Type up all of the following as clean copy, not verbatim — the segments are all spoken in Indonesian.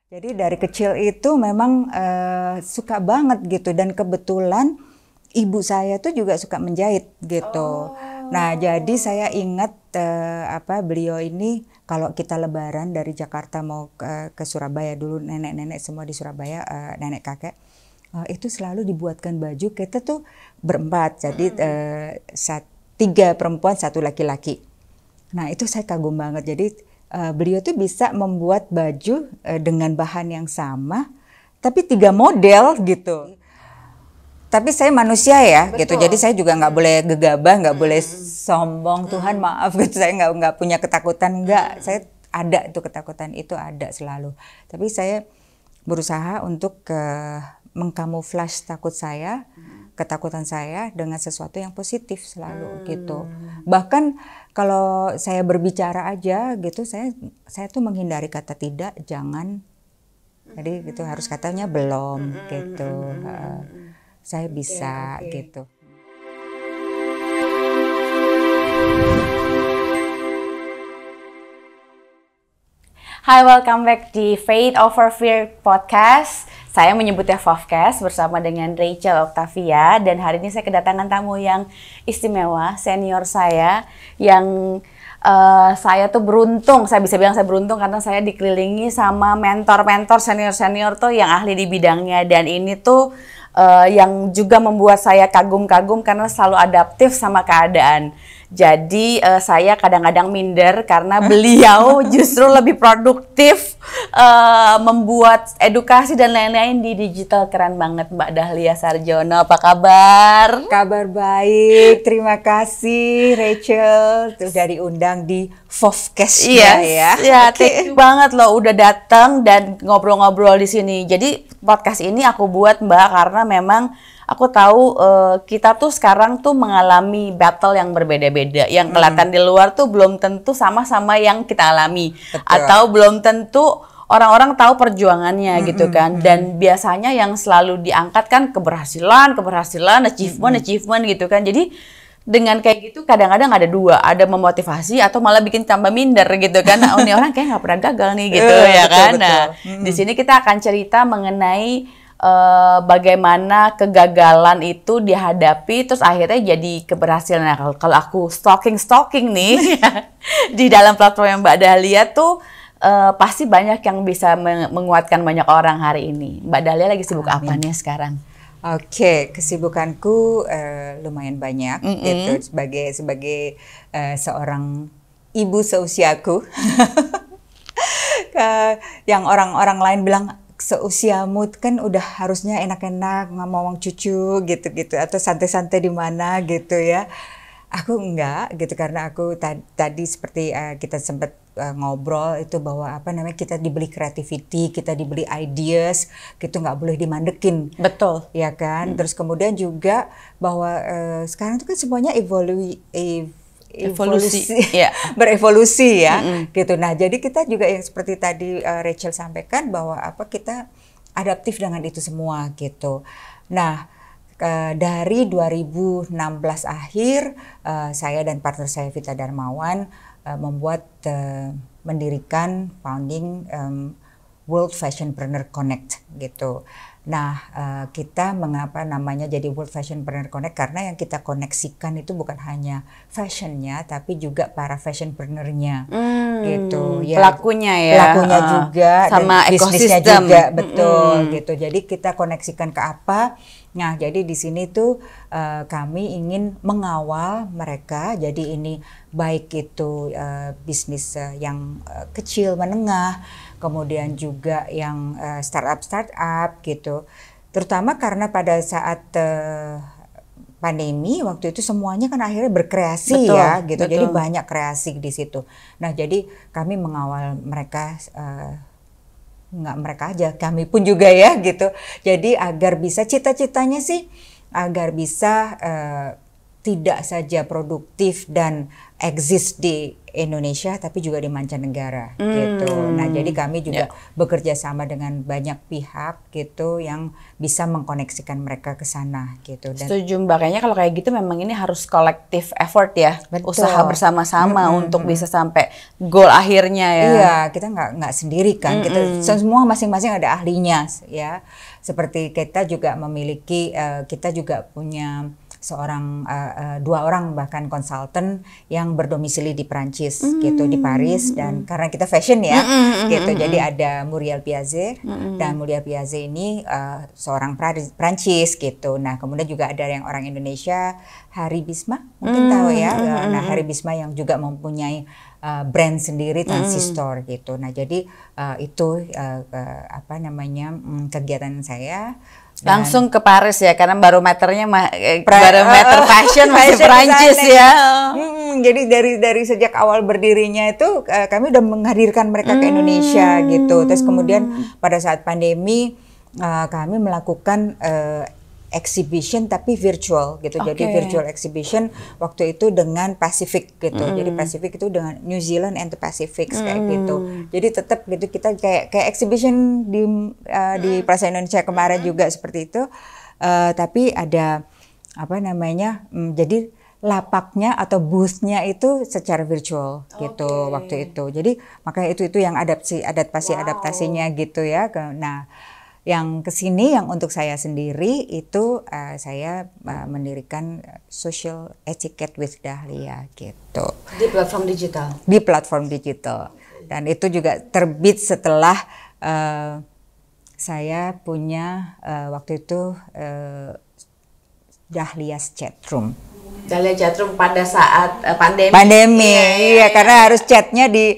Jadi dari kecil itu memang suka banget gitu, dan kebetulan ibu saya tuh juga suka menjahit gitu. Nah, jadi saya ingat beliau ini kalau kita lebaran dari Jakarta mau ke Surabaya, dulu nenek-nenek semua di Surabaya, nenek kakek, itu selalu dibuatkan baju. Kita tuh berempat, jadi 3 perempuan 1 laki-laki. Nah, itu saya kagum banget. Jadi beliau tuh bisa membuat baju dengan bahan yang sama, tapi 3 model gitu. Tapi saya manusia ya, gitu. Jadi saya juga nggak boleh gegabah, nggak boleh sombong. Tuhan maaf, gitu. Saya nggak punya ketakutan, nggak. Saya ada itu ketakutan, itu ada selalu. Tapi saya berusaha untuk mengkamuflase ketakutan saya dengan sesuatu yang positif selalu gitu. Bahkan kalau saya berbicara aja gitu, saya tuh menghindari kata tidak, jangan. Jadi gitu, harus katanya belum gitu. Saya bisa gitu. Hi, welcome back di Faith Over Fear Podcast. Saya menyebutnya Fofcast bersama dengan Rachel Octavia, dan hari ini saya kedatangan tamu yang istimewa, senior saya, yang saya tuh beruntung, saya bisa bilang saya beruntung karena saya dikelilingi sama mentor-mentor senior-senior tuh yang ahli di bidangnya, dan ini tuh yang juga membuat saya kagum-kagum karena selalu adaptif sama keadaan. Jadi saya kadang-kadang minder karena beliau justru lebih produktif membuat edukasi dan lain-lain di digital. Keren banget Mbak Dahlia Sarjono, apa kabar? Kabar baik, terima kasih Rachel sudah diundang di Fofcast ya. Iya, thank you banget loh udah datang dan ngobrol-ngobrol di sini. Jadi podcast ini aku buat Mbak karena memang aku tahu kita tuh sekarang tuh mengalami battle yang berbeda-beda. Yang kelihatan di luar tuh belum tentu sama-sama yang kita alami. Betul. Atau belum tentu orang-orang tahu perjuangannya gitu kan. Dan biasanya yang selalu diangkat kan keberhasilan, achievement gitu kan. Jadi dengan kayak gitu kadang-kadang ada dua, ada memotivasi atau malah bikin tambah minder gitu kan. Nah, ini orang kayak nggak pernah gagal nih gitu ya kan. Betul. Nah, di sini kita akan cerita mengenai bagaimana kegagalan itu dihadapi terus akhirnya jadi keberhasilan. Nah, kalau aku stalking nih di dalam platform yang Mbak Dahlia tuh pasti banyak yang bisa menguatkan banyak orang hari ini. Mbak Dahlia lagi sibuk apa nih sekarang? Oke, kesibukanku lumayan banyak gitu sebagai seorang ibu seusiaku. Yang orang-orang lain bilang seusiamu kan udah harusnya enak-enak ngomong cucu gitu-gitu atau santai-santai di mana gitu ya. Aku enggak gitu karena aku tadi seperti kita sempat ngobrol itu bahwa kita dibeli creativity, kita dibeli ideas gitu, nggak boleh dimandekin. Betul. Ya kan? Terus kemudian juga bahwa sekarang itu kan semuanya berevolusi ya gitu. Nah, jadi kita juga yang seperti tadi Rachel sampaikan bahwa kita adaptif dengan itu semua gitu. Nah, dari 2016 akhir saya dan partner saya Vita Darmawan mendirikan founding World Fashionpreneur Connect gitu. Nah, kita mengapa namanya jadi World Fashionpreneur Connect? Karena yang kita koneksikan itu bukan hanya fashionnya, tapi juga para fashionpreneur-nya gitu. Ya, pelakunya juga, sama dan bisnisnya juga, betul gitu. Jadi kita koneksikan ke apa? Nah, jadi di sini tuh kami ingin mengawal mereka. Jadi ini baik itu bisnis yang kecil, menengah, kemudian juga yang startup gitu. Terutama karena pada saat pandemi waktu itu semuanya kan akhirnya berkreasi ya gitu. Betul. Jadi banyak kreasi di situ. Nah, jadi kami mengawal mereka, nggak mereka aja, kami pun juga ya gitu. Jadi agar bisa cita-citanya sih agar bisa tidak saja produktif dan eksis di Indonesia tapi juga di mancanegara gitu. Nah, jadi kami juga bekerja sama dengan banyak pihak gitu yang bisa mengkoneksikan mereka ke sana gitu. Dan setuju Mbak, kayaknya kalau kayak gitu memang ini harus collective effort ya. Betul. Usaha bersama-sama untuk bisa sampai goal akhirnya ya. Iya, kita nggak sendiri kan. Kita semua masing-masing ada ahlinya ya. Seperti kita juga memiliki, kita juga punya dua orang bahkan konsultan yang berdomisili di Prancis gitu, di Paris, dan karena kita fashion ya gitu, jadi ada Muriel Piazet dan Muriel Piazet ini seorang Prancis gitu. Nah, kemudian juga ada yang orang Indonesia, Hari Bisma mungkin tahu ya. Nah, Hari Bisma yang juga mempunyai brand sendiri Transistor gitu. Nah, jadi itu kegiatan saya. Langsung ke Paris ya, karena barometernya barometer fashion masih Prancis ya. Jadi dari sejak awal berdirinya itu kami udah menghadirkan mereka ke Indonesia gitu. Terus kemudian pada saat pandemi kami melakukan exhibition tapi virtual gitu. Jadi virtual exhibition waktu itu dengan Pacific gitu. Jadi Pacific itu dengan New Zealand and the Pacific kayak gitu. Jadi tetap gitu kita kayak exhibition di Plaza Indonesia kemarin juga seperti itu. Tapi ada jadi lapaknya atau booth-nya itu secara virtual gitu waktu itu. Jadi makanya itu yang adaptasinya gitu ya. Nah, yang kesini yang untuk saya sendiri itu saya mendirikan Social Etiquette with Dahlia gitu. Di platform digital? Di platform digital. Dan itu juga terbit setelah saya punya waktu itu Dahlia's Chatroom. Dahlia Chatroom pada saat pandemi. Iya, karena harus chatnya di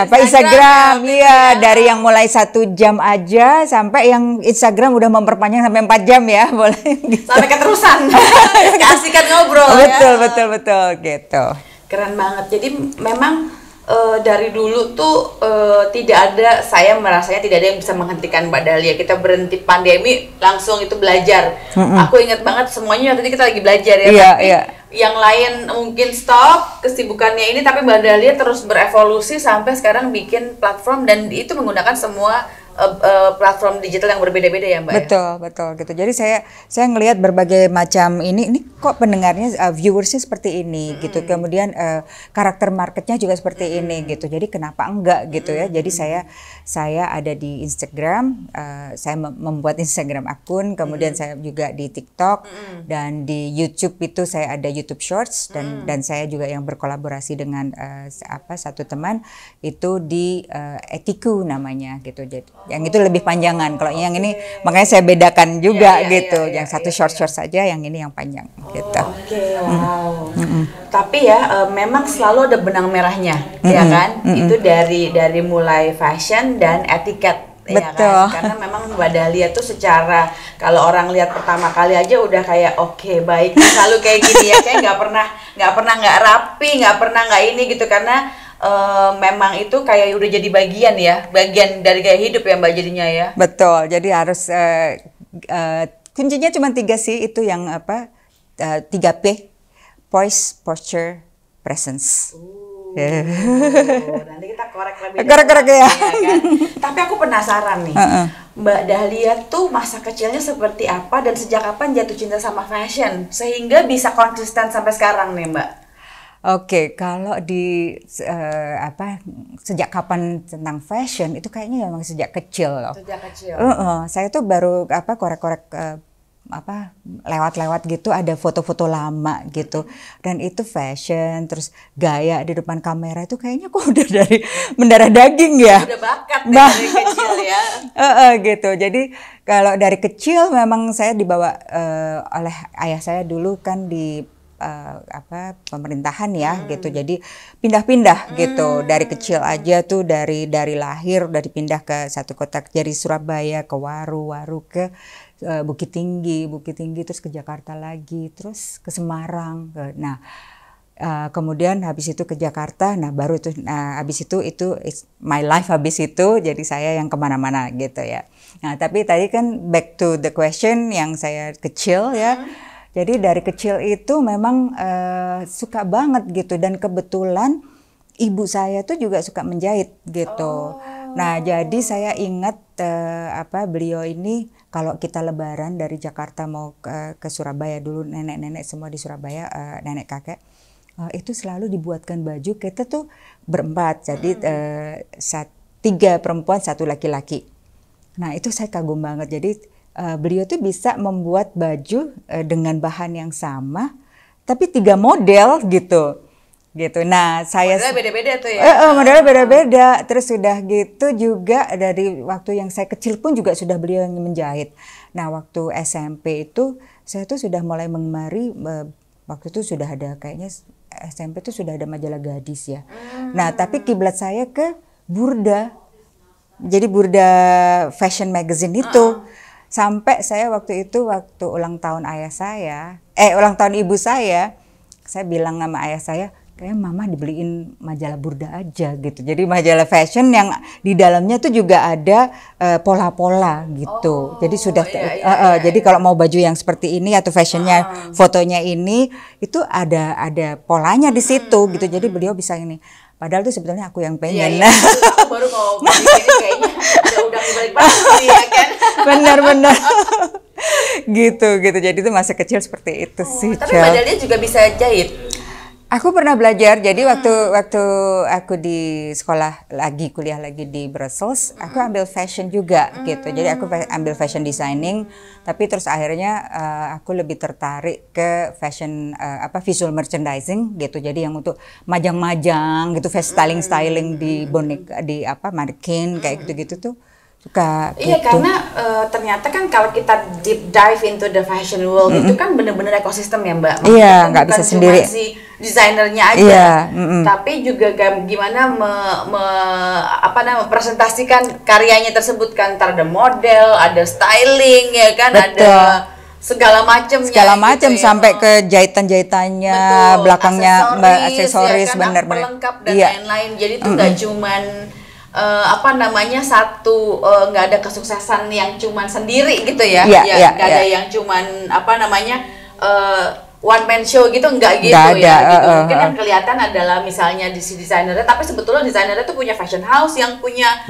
Instagram. Iya, dari yang mulai 1 jam aja sampai yang Instagram udah memperpanjang sampai 4 jam ya, boleh. Gitu. Sampai keterusan. Keasikan ngobrol Betul gitu. Keren banget. Jadi memang dari dulu tuh saya merasanya tidak ada yang bisa menghentikan Mbak Dahlia. Kita berhenti pandemi langsung itu belajar. Aku ingat banget semuanya waktu itu kita lagi belajar ya. Iya. Yang lain mungkin stop kesibukannya ini, tapi Mbak Dahlia terus berevolusi sampai sekarang bikin platform, dan itu menggunakan semua platform digital yang berbeda-beda ya Mbak. Betul gitu. Jadi saya ngelihat berbagai macam ini kok pendengarnya viewersnya seperti ini gitu. Kemudian karakter marketnya juga seperti ini gitu. Jadi kenapa enggak gitu ya. Jadi saya ada di Instagram, saya membuat Instagram akun, kemudian saya juga di TikTok dan di YouTube itu saya ada YouTube Shorts, dan saya juga yang berkolaborasi dengan satu teman itu di Etiku namanya gitu. Jadi yang itu lebih panjangan. Kalau yang ini makanya saya bedakan juga gitu. Yang satu short saja, yang ini yang panjang gitu. Wow. Tapi ya memang selalu ada benang merahnya, ya kan? Itu dari mulai fashion dan etiket. Betul. Ya kan? Karena memang Mbak Dahlia tuh secara kalau orang lihat pertama kali aja udah kayak oke, baik, selalu kayak gini ya, kayak nggak pernah nggak rapi, nggak pernah nggak ini gitu, karena memang itu kayak udah jadi bagian dari gaya hidup ya Mbak jadinya ya. Betul. Jadi harus kuncinya cuma 3 sih, itu yang 3P, Poise, Posture, Presence. Nanti kita korek lebih dalam ya kan. Tapi aku penasaran nih, Mbak Dahlia tuh masa kecilnya seperti apa dan sejak kapan jatuh cinta sama fashion sehingga bisa konsisten sampai sekarang nih Mbak? Oke, kalau sejak kapan tentang fashion itu kayaknya memang sejak kecil loh. Sejak kecil. Saya tuh baru korek-korek lewat-lewat gitu, ada foto-foto lama gitu, dan itu fashion terus gaya di depan kamera itu kayaknya kok udah dari mendarah daging ya. Udah bakat dari kecil ya. Gitu. Jadi kalau dari kecil memang saya dibawa oleh ayah saya dulu kan di pemerintahan ya gitu, jadi pindah-pindah gitu dari kecil aja tuh, dari lahir udah dipindah ke satu kota, dari Surabaya ke Waru ke Bukit Tinggi terus ke Jakarta lagi, terus ke Semarang. Nah kemudian habis itu ke Jakarta, baru itu habis itu my life habis itu, jadi saya yang kemana-mana gitu ya. Nah tapi tadi kan back to the question yang saya kecil ya. Jadi dari kecil itu memang suka banget gitu, dan kebetulan ibu saya tuh juga suka menjahit gitu. Nah, jadi saya ingat beliau ini kalau kita lebaran dari Jakarta mau ke Surabaya dulu, nenek-nenek semua di Surabaya, nenek kakek, itu selalu dibuatkan baju. Kita tuh berempat, jadi 3 perempuan 1 laki-laki. Nah, itu saya kagum banget. Jadi beliau tuh bisa membuat baju dengan bahan yang sama, tapi 3 model gitu. Nah, saya modelnya beda-beda tuh ya. Modelnya beda-beda. Terus sudah gitu juga dari waktu yang saya kecil pun juga sudah beliau yang menjahit. Nah, waktu SMP itu saya tuh sudah mulai mengemari, waktu itu sudah ada kayaknya SMP itu sudah ada majalah gadis ya. Nah, tapi kiblat saya ke Burda. Jadi Burda Fashion Magazine itu. Sampai saya waktu ulang tahun ulang tahun ibu saya bilang sama ayah saya, kayak mama dibeliin majalah Burda aja gitu. Jadi majalah fashion yang di dalamnya tuh juga ada pola-pola gitu. Jadi jadi kalau mau baju yang seperti ini atau fashionnya fotonya ini itu ada polanya di situ gitu. Jadi beliau bisa ini. Padahal tuh sebetulnya aku yang pengen. Iya. Aku baru mau begini kayaknya udah balik pasti ya kan. Benar-benar. gitu. Jadi itu masa kecil seperti itu sih. Tapi Mbak Dahlia juga bisa jahit. Aku pernah belajar, jadi waktu aku di sekolah lagi, kuliah lagi di Brussels, aku ambil fashion juga gitu. Jadi aku ambil fashion designing, tapi terus akhirnya aku lebih tertarik ke fashion visual merchandising gitu. Jadi yang untuk majang-majang gitu, styling di mannequin kayak gitu-gitu tuh. Suka iya gitu. Karena ternyata kan kalau kita deep dive into the fashion world itu kan bener-bener ekosistem ya Mbak. Iya, nggak bisa sendiri. Si desainernya aja, tapi juga gimana mempresentasikan karyanya tersebut kan. Ntar ada model, ada styling ya kan. Betul. Ada segala macam gitu, sampai ke jahitan-jahitannya, belakangnya aksesoris, ya kan, benar-benar pelengkap dan lain-lain. Jadi itu nggak cuman nggak ada kesuksesan yang cuman sendiri gitu ya, nggak ada yang cuman one man show gitu, nggak gitu ya gitu. Mungkin yang kelihatan adalah misalnya di si desainernya, tapi sebetulnya desainernya tuh punya fashion house yang punya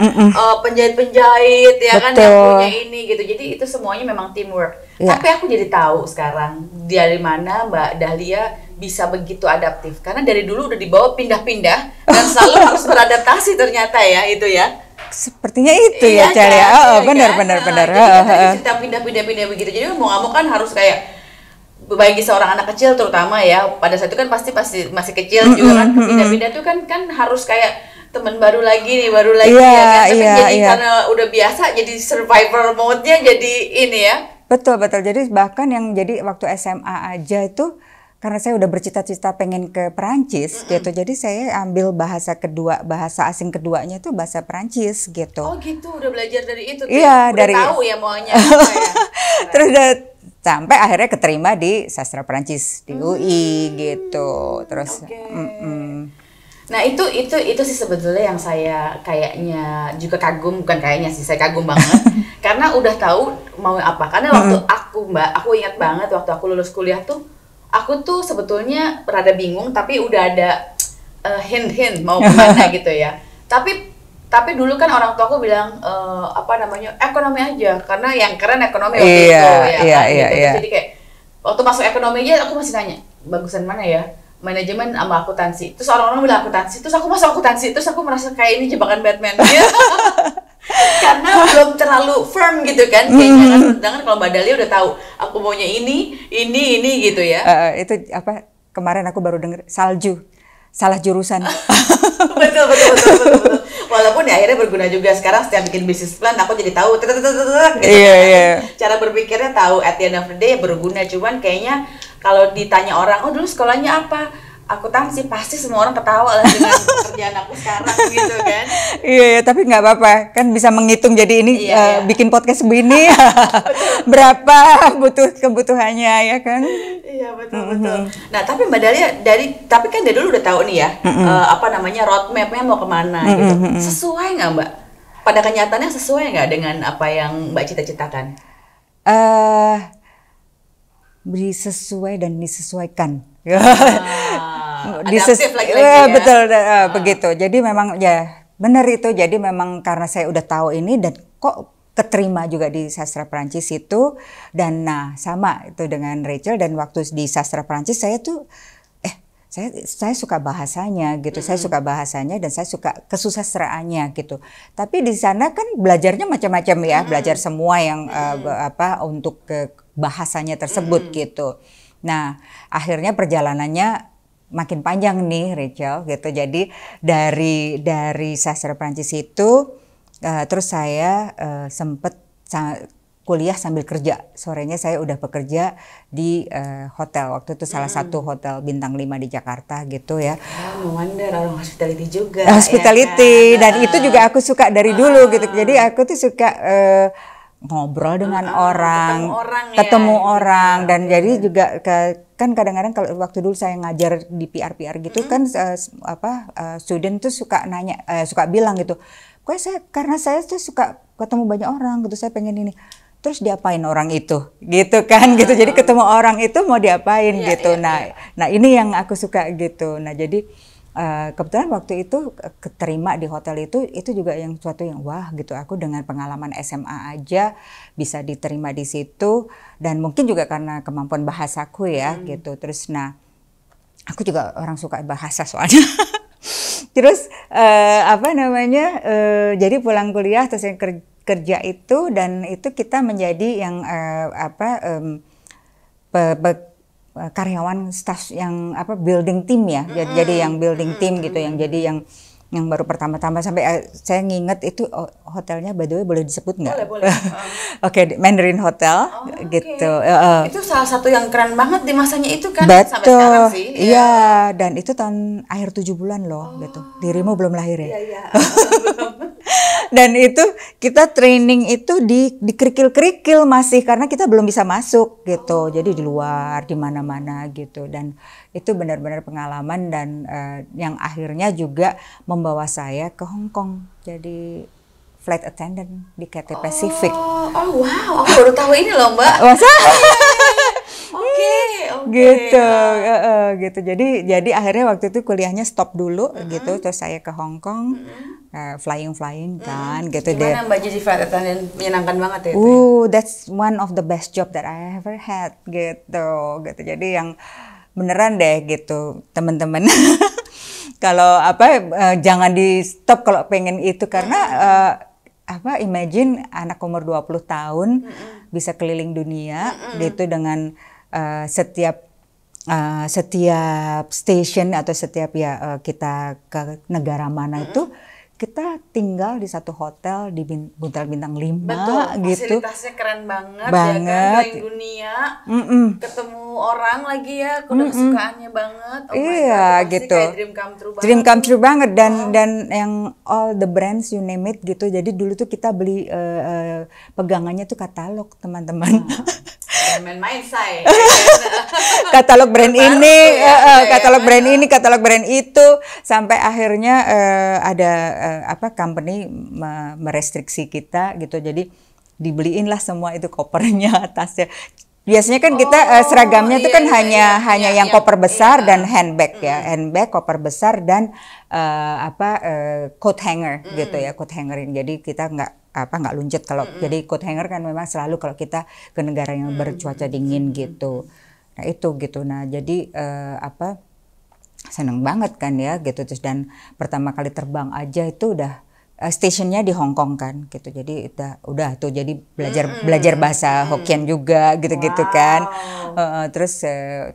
penjahit-penjahit ya kan, yang punya ini gitu. Jadi itu semuanya memang teamwork. Tapi aku jadi tahu sekarang dari mana Mbak Dahlia bisa begitu adaptif, karena dari dulu udah dibawa pindah-pindah dan selalu harus beradaptasi ternyata ya itu ya. Sepertinya itu ya Celia. Benar. Jadi cerita pindah-pindah begitu. Jadi mau nggak mau kan harus kayak, bagi seorang anak kecil terutama ya, pada saat itu kan pasti masih kecil juga kan, pindah-pindah tuh kan harus kayak teman baru lagi ya kan. Tapi jadi karena udah biasa, jadi survivor mode-nya jadi ini ya. Betul. Jadi bahkan yang jadi waktu SMA aja itu, karena saya udah bercita-cita pengen ke Perancis gitu, jadi saya ambil bahasa asing keduanya itu bahasa Perancis gitu. Oh gitu, udah belajar dari itu tuh. Iya, udah tahu ya maunya apa ya. Terus sampai akhirnya keterima di sastra Perancis di UI gitu. Terus Nah itu sih sebetulnya yang saya kayaknya juga kagum, bukan kayaknya sih, saya kagum banget karena udah tahu mau apa. Karena waktu aku ingat banget waktu aku lulus kuliah tuh, aku tuh sebetulnya rada bingung, tapi udah ada hint mau kemana gitu ya. Tapi dulu kan orang tua aku bilang ekonomi aja, karena yang keren ekonomi waktu itu ya kan gitu. Jadi kayak waktu masuk ekonomi aja aku masih nanya, bagusan mana ya? Manajemen sama akuntansi. Terus orang-orang bilang akuntansi, terus aku masuk akuntansi, terus aku merasa kayak ini jebakan Batman gitu. Karena belum terlalu firm gitu kan kayaknya kan. Sedangkan kalau Mbak Dahlia udah tahu aku maunya ini gitu ya. Itu kemarin aku baru denger salju. Salah jurusan. Betul. Walaupun ya akhirnya berguna juga. Sekarang setiap bikin bisnis plan aku jadi tahu gitu kan. Cara berpikirnya tahu, at the end of the day berguna. Cuman kayaknya kalau ditanya orang, oh dulu sekolahnya apa? Akuntansi, pasti semua orang ketawa lah dengan pekerjaan aku sekarang gitu kan. Iya, tapi nggak apa-apa, kan bisa menghitung. Jadi ini bikin podcast begini berapa kebutuhannya ya kan. Iya betul. Nah tapi Mbak Dahlia tapi kan dari dulu udah tahu nih ya roadmapnya mau kemana gitu. Sesuai nggak Mbak? Pada kenyataannya sesuai nggak dengan apa yang Mbak cita-citakan? Sesuai dan disesuaikan. adaptif lagi-lagi ya. Betul, begitu. Jadi memang ya benar itu. Jadi memang karena saya udah tahu ini dan kok keterima juga di sastra Perancis itu, dan nah sama itu dengan Rachel, dan waktu di sastra Perancis saya tuh saya suka bahasanya gitu, saya suka bahasanya dan saya suka kesusastraannya gitu. Tapi di sana kan belajarnya macam-macam ya, belajar semua yang untuk ke bahasanya tersebut gitu. Nah, akhirnya perjalanannya makin panjang nih Rachel gitu. Jadi dari sastra Prancis itu terus saya sempet kuliah sambil kerja. Sorenya saya udah bekerja di hotel. Waktu itu salah satu hotel bintang 5 di Jakarta gitu ya. No wonder, orang hospitality juga. Hospitality, ya kan? Dan itu juga aku suka dari dulu gitu. Jadi aku tuh suka ngobrol dengan orang, ketemu orang, dan jadi juga kan kadang-kadang kalau waktu dulu saya ngajar di PR gitu kan student tuh suka nanya, suka bilang gitu, karena saya tuh suka ketemu banyak orang gitu, saya pengen ini. Terus diapain orang itu, gitu kan, gitu. Jadi ketemu orang itu mau diapain gitu. Nah ini yang aku suka gitu. Nah jadi kebetulan waktu itu keterima di hotel itu juga yang suatu yang wah gitu. Aku dengan pengalaman SMA aja bisa diterima di situ, dan mungkin juga karena kemampuan bahasaku ya gitu. Terus nah aku juga orang suka bahasa soalnya. Terus jadi pulang kuliah terus yang kerja itu, dan itu kita menjadi yang karyawan staff yang building team ya, jadi yang building team gitu, yang jadi yang baru pertama-tama sampai saya nginget itu hotelnya by the way boleh disebut nggak? Boleh. Oke, Mandarin Hotel gitu. Itu salah satu yang keren banget di masanya itu kan. Betul. Sampai sekarang sih. Iya, dan itu tahun akhir 7 bulan loh gitu. Dirimu belum lahir ya? Iya. Dan itu kita training itu di kerikil-kerikil masih, karena kita belum bisa masuk gitu. Jadi di luar, di mana-mana gitu. Dan itu benar-benar pengalaman, dan yang akhirnya juga membawa saya ke Hong Kong. Jadi flight attendant di Cathay Pacific. Oh wow, aku baru tahu ini loh Mbak. Masa? Oke. Gitu. Jadi akhirnya waktu itu kuliahnya stop dulu gitu, terus saya ke Hong Kong. Flying kan gitu deh. Gimana Mbak jadi flight attendant? Menyenangkan banget ya itu. That's one of the best job that I ever had gitu. Jadi yang beneran deh gitu teman-teman. Kalau jangan di stop kalau pengen itu, karena imagine anak umur 20 tahun bisa keliling dunia gitu dengan setiap station atau setiap kita ke negara mana itu kita tinggal di satu hotel di hotel bintang 5. Betul, gitu. Fasilitasnya keren banget. Ya kan, keliling dunia, ketemu orang lagi ya, kesukaannya banget. Iya, God, gitu. Dream come true banget. Dream come true banget, dan yang all the brands you name it gitu. Jadi dulu tuh kita beli pegangannya tuh katalog, teman-teman. Main-main saya. Katalog brand ini, katalog brand ini, katalog brand itu, sampai akhirnya ada company merestriksi kita gitu. Jadi dibeliin lah semua itu kopernya, tasnya. Biasanya kan kita seragamnya itu kan hanya yang koper besar dan handbag ya, handbag, koper besar dan coat hanger gitu ya, coat hanger. Jadi kita nggak lunjut kalau jadi coat hanger kan memang selalu kalau kita ke negara yang bercuaca dingin gitu. Nah itu gitu. Nah jadi seneng banget kan ya gitu. Terus dan pertama kali terbang aja itu udah stationnya di Hong Kong kan gitu. Jadi udah tuh jadi belajar bahasa Hokkien juga gitu-gitu kan. Terus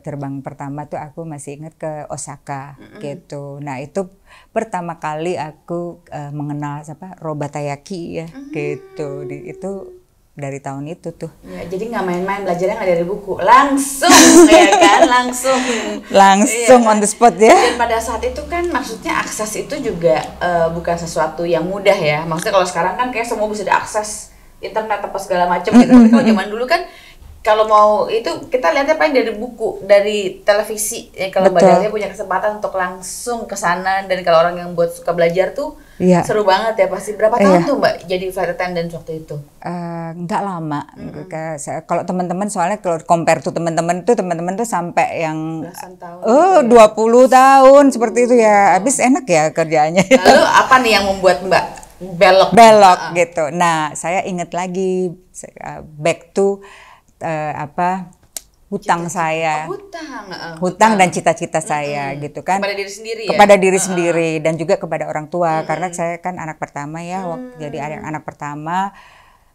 terbang pertama tuh aku masih ingat ke Osaka gitu. Nah itu pertama kali aku mengenal Robatayaki ya gitu. Itu dari tahun itu tuh. Ya, jadi nggak main-main, belajarnya nggak dari buku, langsung ya kan, langsung iya, on the spot ya. Dan pada saat itu kan maksudnya akses itu juga bukan sesuatu yang mudah ya. Maksudnya kalau sekarang kan kayak semua bisa diakses internet apa segala macam gitu. Tapi kalau zaman dulu kan kalau mau itu kita lihatnya paling dari buku, dari televisi. Ya, kalau Mbak Dahlia punya kesempatan untuk langsung ke sana, dan kalau orang yang suka belajar tuh Iya. Seru banget ya pasti. Berapa tahun tuh Mbak jadi flight attendant waktu itu? Nggak lama. Kalau teman-teman, soalnya kalau compare tuh teman-teman tuh sampai yang Belasan tahun. 20 tahun seperti itu ya. Habis enak ya kerjaannya. Lalu apa nih yang membuat Mbak belok gitu. Nah, saya ingat lagi back to hutang saya. Hutang dan cita-cita saya gitu kan. Kepada diri sendiri ya? Kepada diri sendiri dan juga kepada orang tua. Karena saya kan anak pertama ya, jadi anak pertama.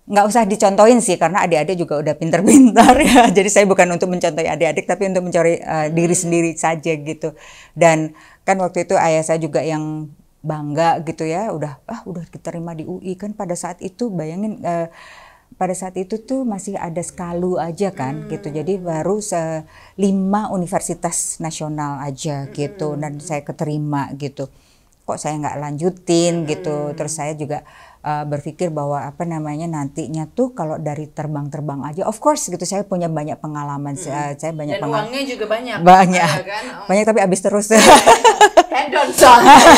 Nggak usah dicontohin sih, karena adik-adik juga udah pintar-pintar ya. Jadi saya bukan untuk mencontohi adik-adik, tapi untuk mencari diri sendiri saja gitu. Dan kan waktu itu ayah saya juga yang bangga gitu ya, udah diterima di UI kan. Pada saat itu bayangin, pada saat itu tuh masih ada Skalu aja kan gitu, jadi baru 5 universitas nasional aja gitu, dan saya keterima gitu. Kok saya nggak lanjutin gitu. Terus saya juga berpikir bahwa nantinya tuh kalau dari terbang-terbang aja, of course gitu, saya punya banyak pengalaman. Saya banyak dan uangnya juga banyak kan? Banyak tapi habis terus. Hedon soalnya kan?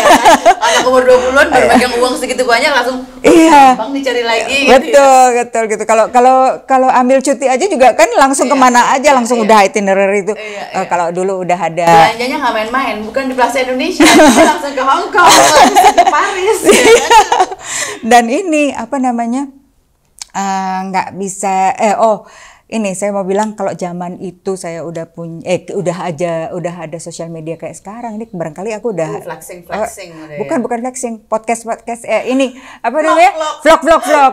Anak umur 20-an baru megang uang segitu banyak langsung bang dicari lagi betul gitu. Kalau ambil cuti aja juga kan langsung kemana aja, langsung udah itinerary itu. Kalau dulu udah ada, belanjanya nggak main-main, bukan di Plaza Indonesia, langsung ke Hong Kong, langsung ke Paris. Dan ini nggak bisa ini saya mau bilang, kalau zaman itu saya udah udah ada sosial media kayak sekarang. Ini barangkali aku udah flexing bukan flexing, podcast ini vlog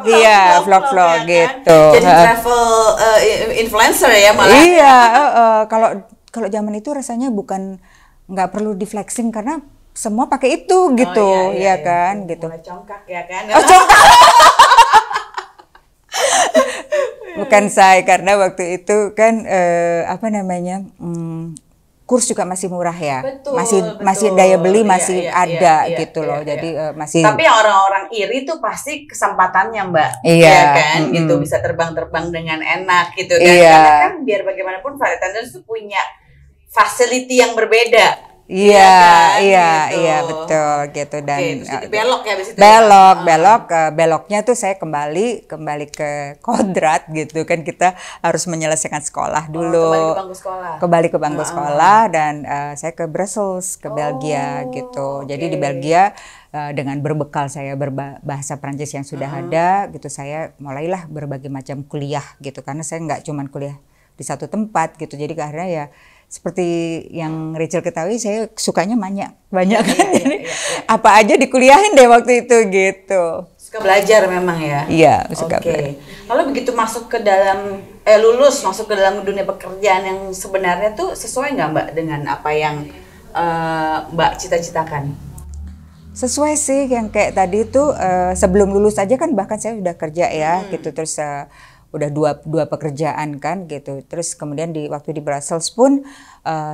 iya, vlog gitu. Jadi travel influencer ya malah. Iya, kalau zaman itu rasanya nggak perlu di flexing karena semua pakai itu gitu, ya kan gitu. Mulai congkak ya kan. Congkak. Bukan saya, karena waktu itu kan kurs juga masih murah ya. Betul, masih daya beli masih ada gitu loh. Jadi masih. Tapi yang orang-orang iri tuh pasti kesempatannya Mbak. Iya ya kan gitu, bisa terbang-terbang dengan enak gitu kan. Karena kan biar bagaimanapun flight attendant itu punya facility yang berbeda. Iya, betul gitu. Dan belok ya abis itu. Beloknya tuh saya kembali ke kodrat gitu kan, kita harus menyelesaikan sekolah dulu. Kembali ke bangku sekolah dan saya ke Brussels, ke Belgia gitu. Jadi di Belgia dengan berbekal saya berbahasa Prancis yang sudah ada gitu, saya mulailah berbagai macam kuliah gitu, karena saya nggak cuma kuliah di satu tempat gitu. Jadi karena ya seperti yang Rachel ketahui, saya sukanya banyak kan. Apa aja dikuliahin deh waktu itu gitu. Suka belajar memang ya. Iya, suka belajar. Lalu begitu masuk ke dalam lulus masuk ke dalam dunia pekerjaan yang sebenarnya tuh sesuai nggak Mbak dengan apa yang Mbak cita-citakan? Sesuai sih, yang kayak tadi tuh sebelum lulus aja kan bahkan saya udah kerja ya gitu, terus udah dua pekerjaan kan gitu. Terus kemudian waktu di Brussels pun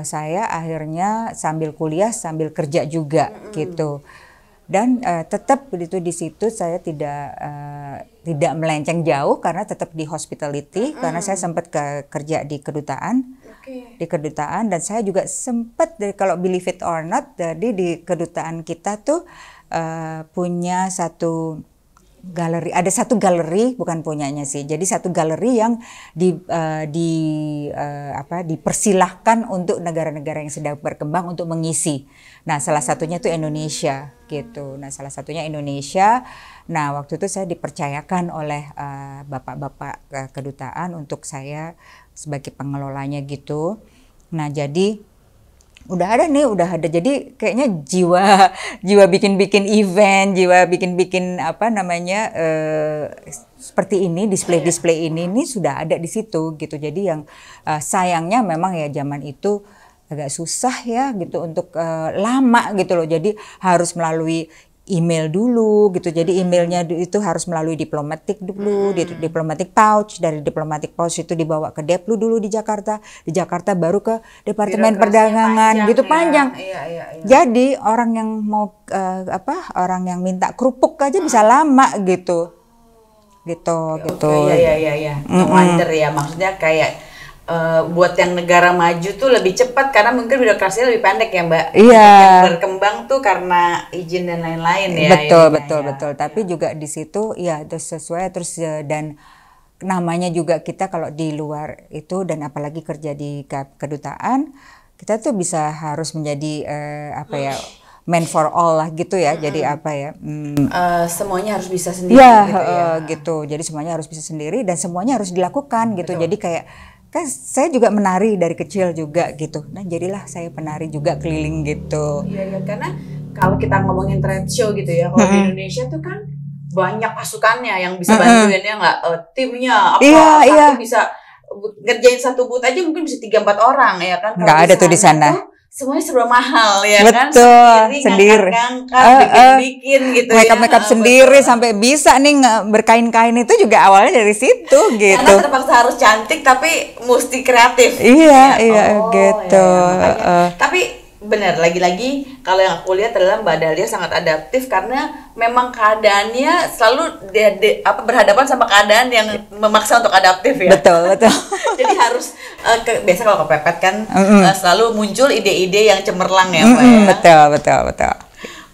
saya akhirnya sambil kuliah sambil kerja juga gitu. Dan tetap di situ saya tidak melenceng jauh karena tetap di hospitality, karena saya sempat kerja di kedutaan. Di kedutaan, dan saya juga sempat, kalau believe it or not, jadi di kedutaan kita tuh punya satu galeri, ada satu galeri, bukan punyanya sih. Jadi satu galeri yang dipersilahkan untuk negara-negara yang sedang berkembang untuk mengisi. Nah, salah satunya itu Indonesia gitu. Nah, salah satunya Indonesia. Nah, waktu itu saya dipercayakan oleh bapak-bapak kedutaan untuk saya sebagai pengelolanya gitu. Nah, jadi udah ada, jadi kayaknya jiwa bikin event, jiwa bikin seperti ini, display ini sudah ada di situ gitu. Jadi yang sayangnya memang ya zaman itu agak susah ya gitu untuk lama gitu loh, jadi harus melalui email dulu gitu. Jadi emailnya itu harus melalui diplomatik dulu, diplomatic pouch, dari diplomatic pouch itu dibawa ke Deplu dulu di Jakarta baru ke Departemen Perdagangan gitu, panjang. Iya. Jadi orang yang mau orang yang minta kerupuk aja bisa lama gitu. Iya. No wonder ya, maksudnya kayak buat yang negara maju tuh lebih cepat karena mungkin birokrasinya lebih pendek ya Mbak. Iya. Yang berkembang tuh karena izin dan lain-lain ya. Betul. Tapi juga di situ ya terus sesuai terus dan namanya juga kita kalau di luar itu dan apalagi kerja di kedutaan kita tuh bisa harus menjadi apa ya man for all lah gitu ya. Jadi apa ya? Semuanya harus bisa sendiri ya, gitu ya. Gitu. Jadi semuanya harus bisa sendiri dan semuanya harus dilakukan gitu. Jadi kayak kan saya juga menari dari kecil juga gitu. Nah, jadilah saya penari juga keliling gitu. Iya, karena kalau kita ngomongin trade show gitu ya, kalau di Indonesia tuh kan banyak pasukannya yang bisa bantuin ya nggak, timnya apa bisa ngerjain satu booth aja mungkin bisa 3-4 orang ya kan. Nggak ada tuh di sana. Semuanya serba mahal ya kan, sendiri bikin gitu makeup sendiri sampai bisa nih berkain-kain itu juga awalnya dari situ gitu. Karena terpaksa harus cantik tapi mesti kreatif. Iya gitu. Tapi benar lagi-lagi kalau yang aku lihat adalah Mbak Dahlia sangat adaptif karena memang keadaannya selalu berhadapan sama keadaan yang memaksa untuk adaptif ya. Betul. Jadi harus biasa kalau kepepet kan selalu muncul ide-ide yang cemerlang ya Mbak ya. Betul.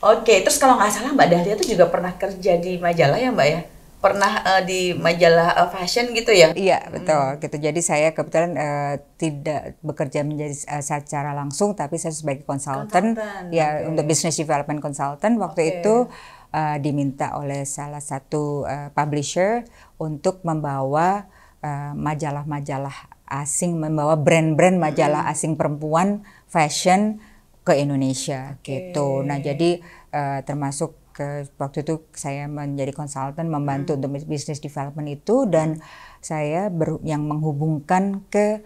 Oke, terus kalau nggak salah Mbak Dahlia tuh juga pernah kerja di majalah ya Mbak ya? Pernah di majalah fashion gitu ya? Iya betul gitu. Jadi saya kebetulan tidak bekerja menjadi secara langsung, tapi saya sebagai konsultan ya untuk business development consultant waktu itu diminta oleh salah satu publisher untuk membawa majalah-majalah asing, membawa brand-brand majalah asing perempuan fashion ke Indonesia gitu. Nah jadi termasuk waktu itu saya menjadi konsultan membantu untuk business development itu dan saya yang menghubungkan ke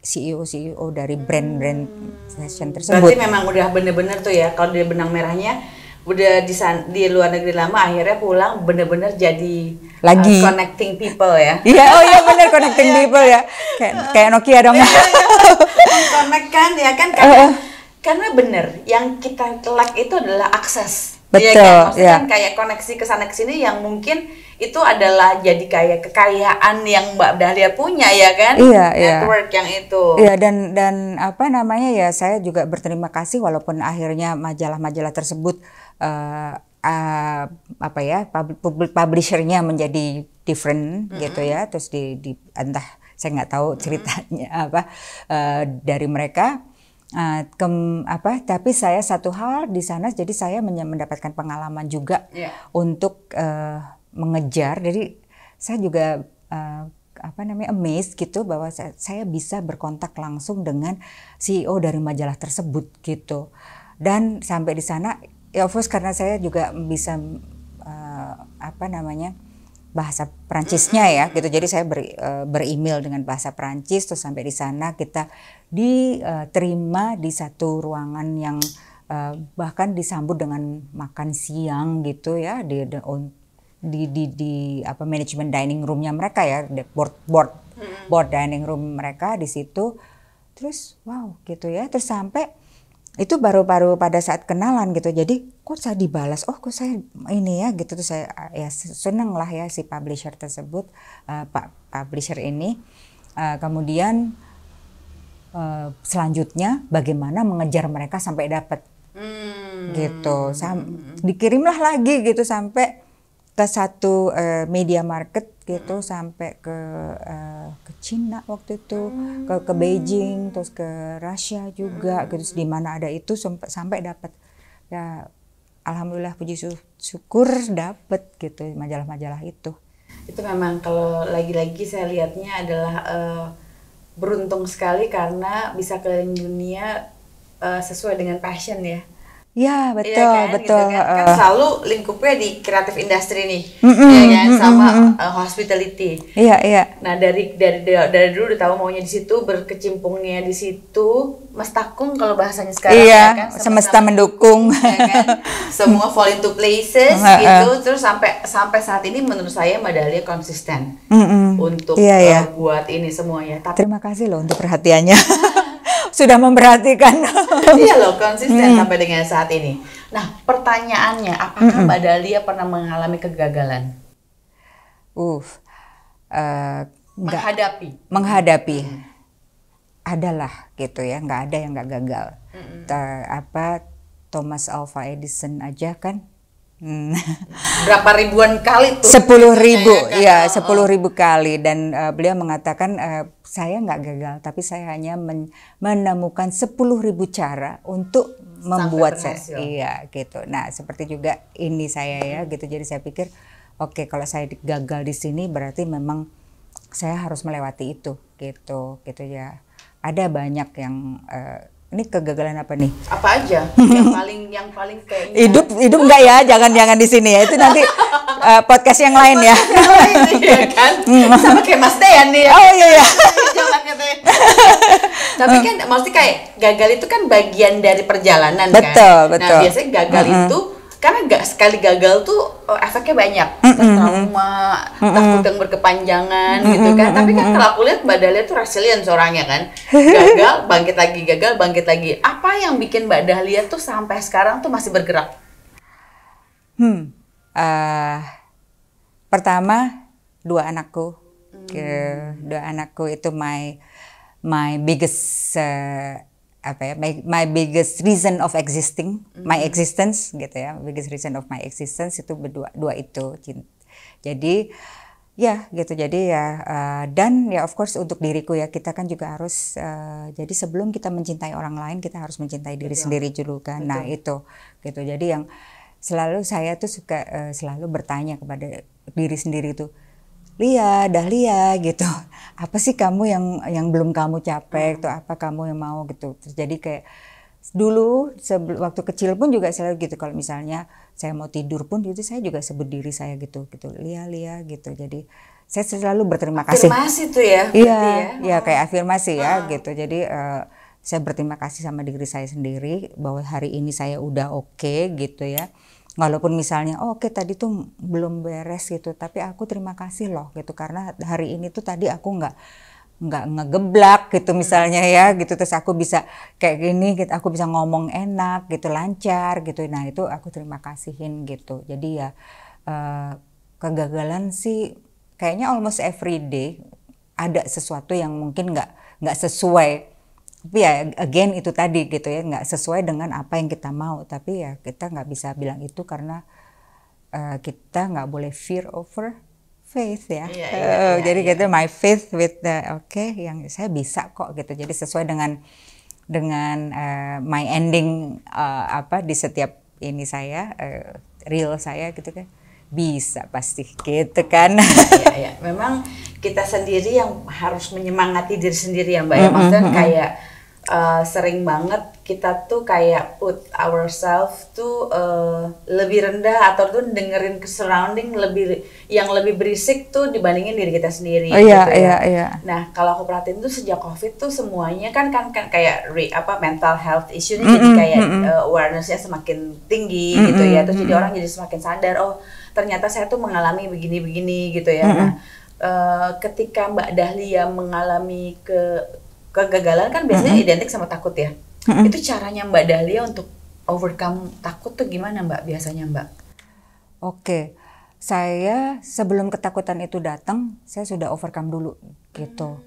CEO dari brand-brand fashion tersebut. Berarti memang udah bener-bener tuh ya kalau di benang merahnya udah di luar negeri lama akhirnya pulang bener-bener jadi lagi connecting people ya. Iya bener connecting people ya. Kayak Nokia dong. Connect kan ya kan karena bener yang kita lack itu adalah akses. Betul, ya kan? Maksudnya kan kayak koneksi ke sana ke sini yang mungkin itu adalah jadi kayak kekayaan yang Mbak Dahlia punya ya kan? Network yang itu. Iya dan apa namanya ya saya juga berterima kasih walaupun akhirnya majalah-majalah tersebut apa ya publishernya menjadi different gitu ya, terus di entah saya nggak tahu ceritanya apa dari mereka. Tapi saya satu hal di sana, jadi saya mendapatkan pengalaman juga untuk mengejar. Jadi saya juga amazed gitu bahwa saya bisa berkontak langsung dengan CEO dari majalah tersebut gitu. Dan sampai di sana, ya of course karena saya juga bisa bahasa Perancisnya ya gitu. Jadi saya beremail dengan bahasa Perancis, terus sampai di sana kita diterima di satu ruangan yang bahkan disambut dengan makan siang gitu ya di management dining roomnya mereka ya, board dining room mereka di situ. Terus wow gitu ya, terus sampai itu baru-baru pada saat kenalan gitu. Jadi kok saya dibalas, kok saya ini ya gitu. Terus saya ya seneng lah ya si publisher tersebut, Pak publisher ini. Kemudian selanjutnya bagaimana mengejar mereka sampai dapat gitu. Dikirimlah lagi gitu sampai ke satu media market gitu, sampai ke Cina waktu itu, ke Beijing, terus ke Rusia juga gitu, di mana ada itu sampai dapat ya, alhamdulillah puji syukur dapat gitu majalah-majalah itu. Itu memang kalau lagi-lagi saya lihatnya adalah beruntung sekali karena bisa keliling dunia sesuai dengan passion ya. Ya betul, iya kan, betul. Gitu kan? Kan selalu lingkupnya di kreatif industri nih, ya kan, sama hospitality. Iya. Nah dari dulu udah tahu maunya di situ, berkecimpungnya di situ, mestakung kalau bahasanya sekarang. Iya, ya kan? semesta mendukung. Ya kan? Semua fall into places gitu, terus sampai saat ini menurut saya Mbak Dahlia konsisten untuk buat ini semuanya. Terima kasih loh untuk perhatiannya. Sudah memperhatikan. Iya loh, konsisten sampai dengan saat ini. Nah, pertanyaannya, apakah Mbak Dahlia pernah mengalami kegagalan? menghadapi. Adalah gitu ya, nggak ada yang nggak gagal. Thomas Alva Edison aja kan berapa ribuan kali tuh? 10.000 ya, 10.000 kali, dan beliau mengatakan saya nggak gagal, tapi saya hanya menemukan 10.000 cara untuk membuat saya, iya gitu. Nah seperti juga ini saya ya gitu. Jadi saya pikir oke, kalau saya gagal di sini berarti memang saya harus melewati itu gitu ya. Ada banyak yang ini kegagalan apa nih? Apa aja? yang paling kayaknya hidup enggak ya? Jangan di sini ya. Itu nanti podcast yang lain ya. Iya kan? Sama kayak Mas Dean nih. Oh iya. Tapi kan maksudnya kayak gagal itu kan bagian dari perjalanan kan. Betul. Nah, biasanya gagal itu karena sekali gagal tuh efeknya banyak, trauma, takut yang berkepanjangan gitu kan. Tapi kan kalau aku lihat Mbak Dahlia tuh resilient orangnya kan, gagal bangkit lagi. Apa yang bikin Mbak Dahlia tuh sampai sekarang tuh masih bergerak? Pertama dua anakku itu my biggest my biggest reason of existing, my existence gitu ya, biggest reason of my existence itu dua itu. Jadi ya gitu, jadi ya dan ya of course untuk diriku ya, kita kan juga harus jadi sebelum kita mencintai orang lain kita harus mencintai diri sendiri dulu kan. Nah itu gitu, jadi yang selalu saya tuh suka selalu bertanya kepada diri sendiri tuh, Dahlia gitu, apa sih kamu yang belum kamu capai, tuh apa kamu yang mau gitu. Terus jadi kayak dulu waktu kecil pun juga selalu gitu, kalau misalnya saya mau tidur pun gitu saya juga sebut diri saya gitu Lia gitu. Jadi saya selalu berterima kasih. Afirmasi tuh ya. Iya, kayak afirmasi ya gitu. Jadi saya berterima kasih sama diri saya sendiri bahwa hari ini saya udah oke gitu ya. Walaupun misalnya oke, tadi tuh belum beres gitu, tapi aku terima kasih loh gitu, karena hari ini tuh tadi aku nggak ngegeblak gitu misalnya ya gitu, terus aku bisa kayak gini gitu, aku bisa ngomong enak gitu, lancar gitu. Nah itu aku terima kasihin gitu. Jadi ya kegagalan sih kayaknya almost every day ada sesuatu yang mungkin nggak sesuai. Tapi ya again itu tadi gitu ya, nggak sesuai dengan apa yang kita mau. Tapi ya kita nggak bisa bilang itu karena kita nggak boleh fear over faith ya. Jadi gitu, my faith with yang saya bisa kok gitu. Jadi sesuai dengan my ending di setiap ini saya real saya gitu kan, bisa pasti gitu kan. Iya. Memang kita sendiri yang harus menyemangati diri sendiri ya Mbak ya. Maksudnya kayak sering banget kita tuh kayak put ourselves tuh lebih rendah, atau tuh dengerin ke surrounding yang lebih berisik tuh dibandingin diri kita sendiri. Iya. Nah kalau aku perhatiin tuh sejak COVID tuh semuanya kan kayak mental health issue nih, jadi kayak awarenessnya semakin tinggi gitu ya. Terus jadi orang jadi semakin sadar, oh ternyata saya tuh mengalami begini gitu ya. Nah ketika Mbak Dahlia mengalami kegagalan kan biasanya identik sama takut ya. Itu caranya Mbak Dahlia untuk overcome takut tuh gimana Mbak biasanya Mbak? Oke, saya sebelum ketakutan itu datang, saya sudah overcome dulu gitu.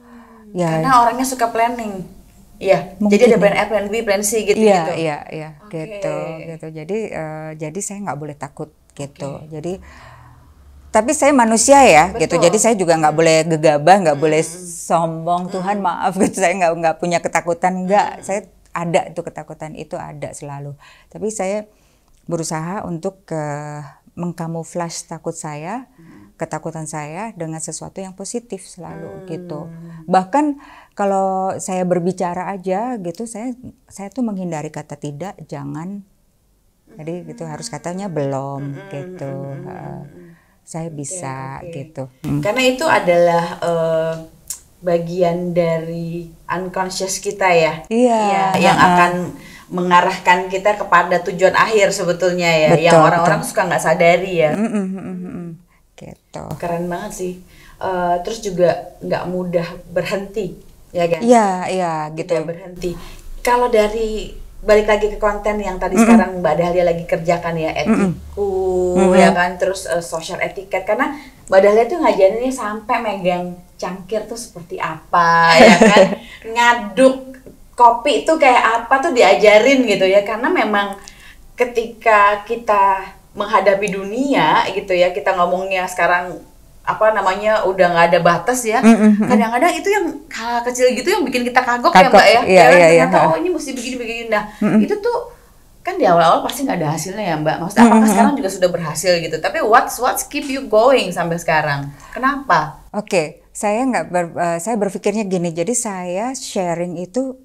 Ya, karena orangnya suka planning. Iya, jadi ada plan A, plan B, plan C gitu. Iya, gitu. Jadi saya nggak boleh takut gitu. Jadi tapi saya manusia ya. Betul. Gitu, jadi saya juga nggak boleh gegabah, nggak boleh sombong. Tuhan maaf gitu, saya nggak punya ketakutan, nggak. Saya ada itu ketakutan, itu ada selalu. Tapi saya berusaha untuk mengkamuflase ketakutan saya dengan sesuatu yang positif selalu gitu. Bahkan kalau saya berbicara aja gitu, saya tuh menghindari kata tidak, jangan. Jadi gitu, harus katanya belum gitu. Saya bisa gitu. Karena itu adalah bagian dari unconscious kita ya. Iya. Yang akan mengarahkan kita kepada tujuan akhir sebetulnya ya. Betul, yang orang-orang suka nggak sadari ya. Gitu. Keren banget sih. Terus juga nggak mudah berhenti, ya kan? Iya gitu. Tidak berhenti. Kalau dari balik lagi ke konten yang tadi sekarang Mbak Dahlia lagi kerjakan ya, etiku ya kan, terus social etiquette, karena Mbak Dahlia tuh ngajarinnya sampai megang cangkir tuh seperti apa ya kan, ngaduk kopi itu kayak apa tuh diajarin gitu ya, karena memang ketika kita menghadapi dunia gitu ya, kita ngomongnya sekarang apa namanya udah nggak ada batas ya. Kadang-kadang itu yang hal kecil gitu yang bikin kita kagok ya Mbak ya. Iya, ternyata oh ini mesti begini-begini. Nah, itu tuh kan di awal-awal pasti nggak ada hasilnya ya Mbak. Maksudnya apakah sekarang juga sudah berhasil gitu. Tapi what's keep you going sampai sekarang? Kenapa? Oke, saya saya berpikirnya gini. Jadi saya sharing itu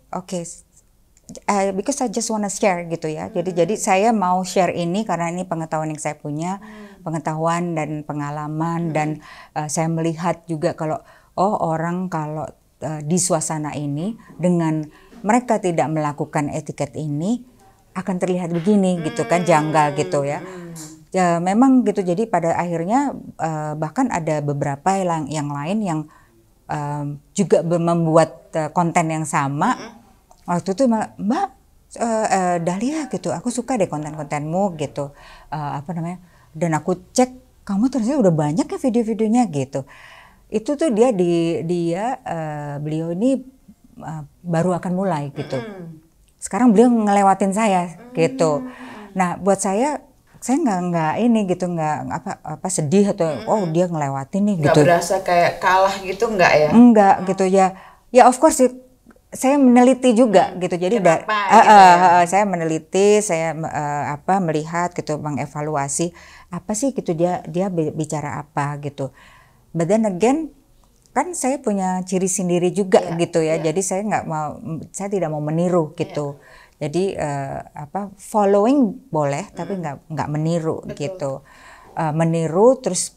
because I just wanna share gitu ya. Jadi saya mau share ini karena ini pengetahuan yang saya punya, pengetahuan dan pengalaman dan saya melihat juga kalau orang kalau di suasana ini dengan mereka tidak melakukan etiket ini akan terlihat begini gitu kan, janggal gitu ya. Ya memang gitu. Jadi pada akhirnya bahkan ada beberapa yang lain yang juga membuat konten yang sama. Waktu itu Mbak Dahlia gitu, aku suka deh konten-kontenmu gitu, dan aku cek kamu ternyata udah banyak ya video-videonya gitu. Itu tuh beliau ini baru akan mulai gitu. Sekarang beliau ngelewatin saya gitu. Nah buat saya nggak ini gitu, nggak sedih atau dia ngelewatin nih gitu. Nggak berasa kayak kalah gitu nggak ya? Enggak gitu ya. Ya of course saya meneliti juga gitu. Jadi saya meneliti, saya melihat gitu, mengevaluasi apa sih gitu dia bicara apa gitu. But then again kan saya punya ciri sendiri juga gitu ya. Jadi saya tidak mau meniru gitu. Jadi following boleh tapi nggak meniru. Betul. Gitu. Meniru terus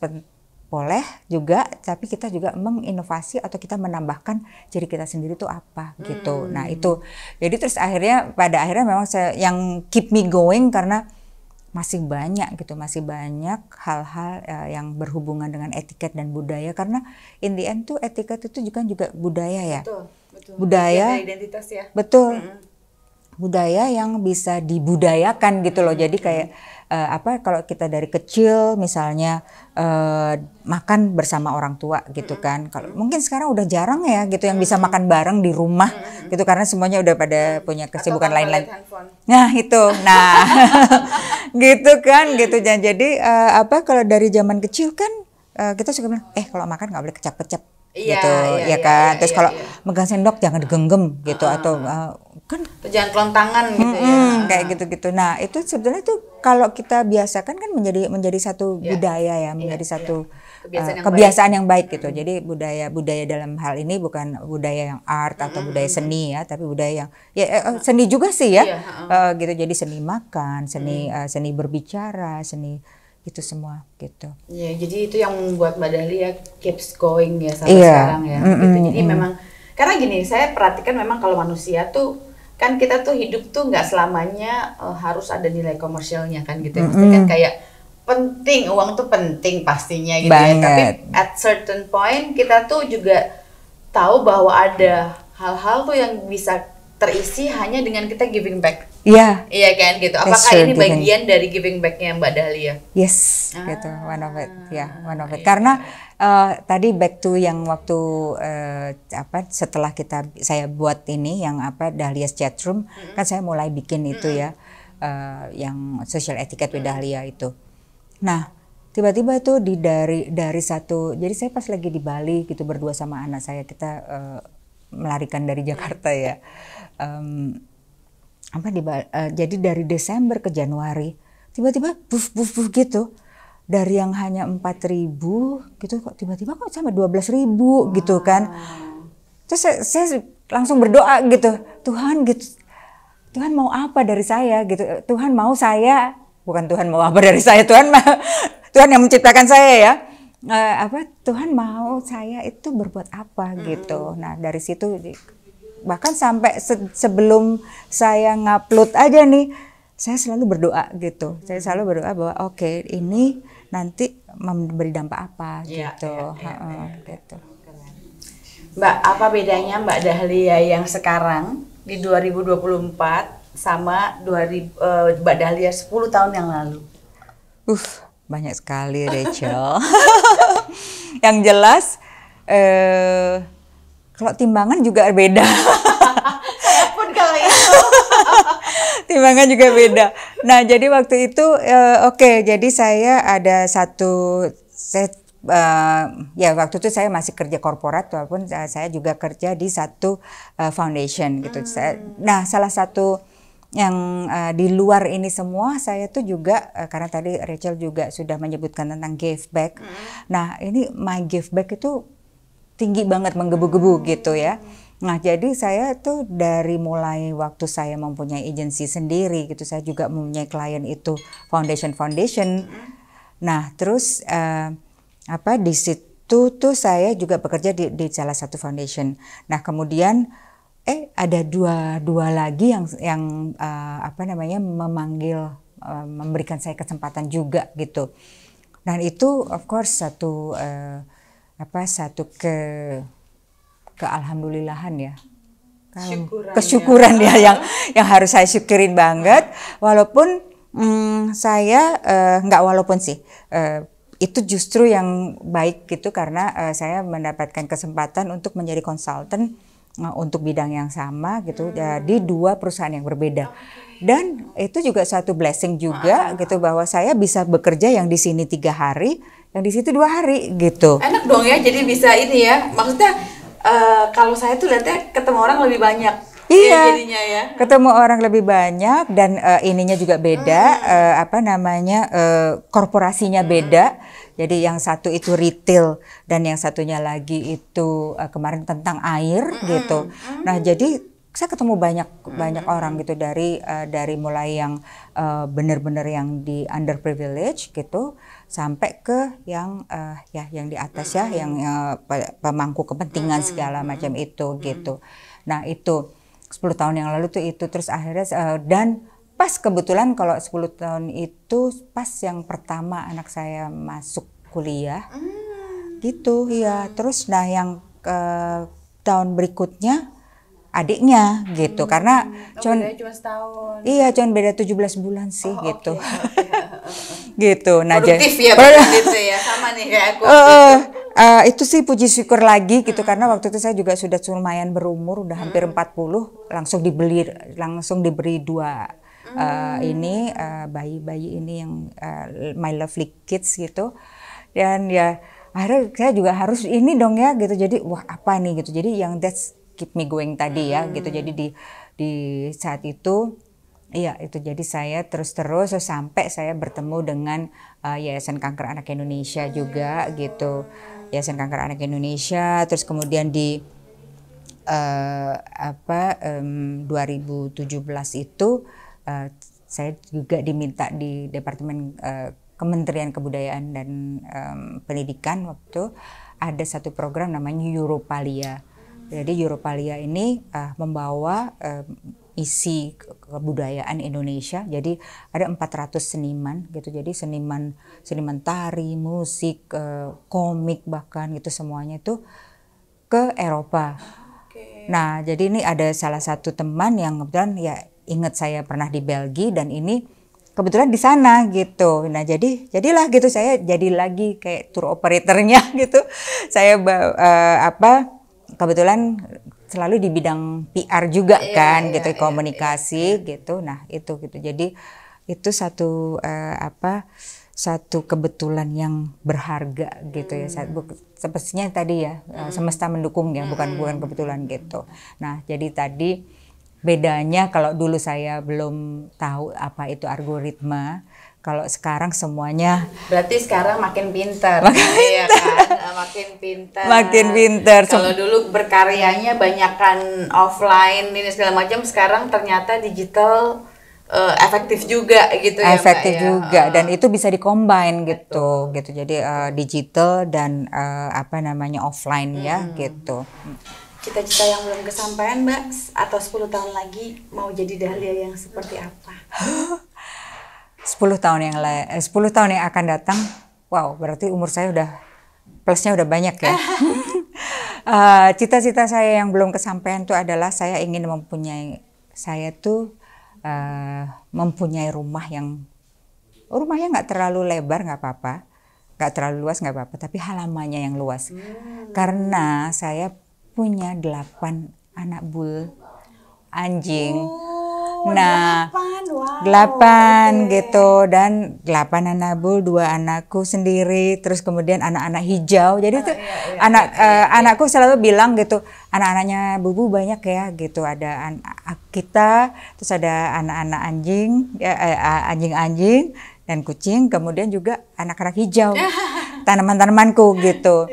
boleh juga, tapi kita juga menginovasi atau kita menambahkan ciri kita sendiri itu apa gitu. Nah itu, jadi terus pada akhirnya memang saya yang keep me going karena masih banyak hal-hal yang berhubungan dengan etiket dan budaya, karena in the end tuh etiket itu juga budaya ya. Betul. Budaya, identitas ya. Betul. Budaya yang bisa dibudayakan gitu loh. Jadi kayak kalau kita dari kecil misalnya makan bersama orang tua gitu kan. Kalau mungkin sekarang udah jarang ya gitu yang bisa makan bareng di rumah gitu, karena semuanya udah pada punya kesibukan lain-lain. Nah, itu. Nah. gitu kan gitu. Jadi kalau dari zaman kecil kan kita suka bilang kalau makan nggak boleh kecap-kecap gitu ya kan. Terus kalau megang sendok jangan digenggam gitu atau kan jangan kelontangan gitu ya. Kayak gitu-gitu. Nah, itu sebenarnya tuh kalau kita biasakan kan menjadi satu budaya ya, menjadi satu kebiasaan yang baik gitu. Jadi budaya dalam hal ini bukan budaya yang art atau budaya seni ya, tapi budaya yang seni juga sih ya. Gitu. Jadi seni makan, seni berbicara, seni itu semua gitu. Iya, jadi itu yang membuat Mbak Dahlia keeps going ya sampai sekarang ya. Gitu. Jadi memang karena gini, saya perhatikan memang kalau manusia tuh kan kita tuh hidup tuh nggak selamanya harus ada nilai komersialnya kan gitu. Maksudnya kan kayak penting, uang tuh penting pastinya gitu ya. Tapi at certain point kita tuh juga tahu bahwa ada hal-hal tuh yang bisa terisi hanya dengan kita giving back. Iya. Iya kan gitu. Apakah ini bagian dari giving back-nya Mbak Dahlia? Yes, gitu. One of it. One of it. Karena tadi back to yang waktu setelah saya buat ini yang Dahlia's Chatroom, kan saya mulai bikin itu ya, yang social etiquette with Dahlia itu. Nah, tiba-tiba itu dari satu, jadi saya pas lagi di Bali gitu berdua sama anak saya, kita melarikan dari Jakarta ya. Jadi dari Desember ke Januari tiba-tiba buf gitu, dari yang hanya 4.000 gitu kok tiba-tiba kok sampai 12.000 gitu kan. Terus saya langsung berdoa gitu, Tuhan mau apa dari saya gitu. Tuhan mau saya, bukan Tuhan mau apa dari saya, Tuhan yang menciptakan saya ya. Tuhan mau saya itu berbuat apa gitu. Nah dari situ bahkan sampai sebelum saya ngupload aja nih, saya selalu berdoa gitu. Saya selalu berdoa bahwa ini nanti memberi dampak apa gitu. Gitu. Mbak, apa bedanya Mbak Dahlia yang sekarang di 2024 sama Mbak Dahlia 10 tahun yang lalu? Banyak sekali Rachel. Yang jelas Kalau timbangan juga beda. Saya pun kalau itu. Timbangan juga beda. Nah, jadi waktu itu oke, jadi saya ada satu ya waktu itu saya masih kerja korporat walaupun saya juga kerja di satu foundation gitu. Nah, salah satu yang di luar ini semua saya tuh juga karena tadi Rachel juga sudah menyebutkan tentang give back. Nah, ini my give back itu tinggi banget, menggebu-gebu gitu ya. Nah, jadi saya tuh dari mulai waktu saya mempunyai agensi sendiri gitu, saya juga mempunyai klien itu foundation. Nah, terus di situ tuh saya juga bekerja di salah satu foundation. Nah, kemudian ada dua lagi yang memanggil, memberikan saya kesempatan juga gitu. Dan itu of course satu kealhamdulillahan ya, kesyukuran ya yang harus saya syukurin banget, walaupun saya itu justru yang baik gitu karena saya mendapatkan kesempatan untuk menjadi konsultan untuk bidang yang sama gitu di dua perusahaan yang berbeda. Dan itu juga suatu blessing juga gitu bahwa saya bisa bekerja yang di sini 3 hari, yang di situ 2 hari gitu. Enak dong ya, jadi bisa ini ya. Maksudnya kalau saya tuh lihatnya ketemu orang lebih banyak. Iya, jadinya ya. Ketemu orang lebih banyak dan ininya juga beda, korporasinya beda. Jadi yang satu itu retail dan yang satunya lagi itu kemarin tentang air gitu. Nah, jadi saya ketemu banyak orang gitu dari mulai yang benar-benar yang di underprivileged gitu sampai ke yang yang di atas ya, yang pemangku kepentingan segala macam itu gitu. Nah, itu 10 tahun yang lalu tuh itu terus akhirnya dan pas kebetulan kalau 10 tahun itu pas yang pertama anak saya masuk kuliah gitu ya. Terus nah yang tahun berikutnya adiknya gitu karena cuma setahun. Iya, cuma beda 17 bulan sih gitu. Gitu. Nah, produktif ya gitu ya, sama nih kayak aku. Itu sih puji syukur lagi gitu karena waktu itu saya juga sudah lumayan berumur, udah hampir 40, langsung diberi 2 bayi-bayi ini yang my lovely kids gitu. Dan ya akhirnya saya juga harus ini dong ya gitu. Jadi wah apa nih gitu. Jadi yang that's keep me going tadi ya gitu. Jadi di saat itu iya itu jadi saya terus sampai saya bertemu dengan Yayasan Kanker Anak Indonesia juga gitu. Yayasan Kanker Anak Indonesia, terus kemudian di 2017 itu saya juga diminta di Departemen Kementerian Kebudayaan dan Pendidikan waktu ada satu program namanya Europalia. Jadi Europalia ini membawa isi kebudayaan Indonesia. Jadi ada 400 seniman gitu. Jadi seniman tari, musik, komik bahkan itu semuanya itu ke Eropa. Nah, jadi ini ada salah satu teman yang kebetulan ya ingat saya pernah di Belgia dan ini kebetulan di sana gitu. Nah, jadilah gitu saya jadi lagi kayak tour operatornya gitu. Saya kebetulan selalu di bidang PR juga gitu, komunikasi gitu. Nah, itu gitu. Jadi itu satu satu kebetulan yang berharga gitu ya. Sepertinya tadi ya semesta mendukung ya, bukan kebetulan gitu. Nah, jadi tadi bedanya kalau dulu saya belum tahu apa itu algoritma, kalau sekarang semuanya berarti sekarang makin pintar. Iya kan? Makin pintar. Makin pintar. Kalau dulu berkaryanya banyakkan offline ini segala macam, sekarang ternyata digital efektif juga gitu ya. Efektif Mbak, juga dan itu bisa dikombin gitu. Jadi digital dan offline ya gitu. Cita-cita yang belum kesampaian Mbak, atau 10 tahun lagi mau jadi Dahlia yang seperti apa? 10 tahun yang akan datang, wow, berarti umur saya plusnya udah banyak ya. Cita-cita saya yang belum kesampaian itu adalah saya ingin mempunyai rumahnya nggak terlalu lebar, nggak apa-apa, nggak terlalu luas nggak apa-apa, tapi halamannya yang luas. Karena saya punya 8 anak bul anjing. Nah, 8 gitu, dan 8 anak bul, 2 anakku sendiri, terus kemudian anak-anak hijau. Jadi tuh anakku selalu bilang gitu, anak-anaknya Bubu banyak ya gitu. Ada kita, terus ada anak-anak anjing, anjing-anjing dan kucing, kemudian juga anak-anak hijau, tanaman-tanamanku gitu.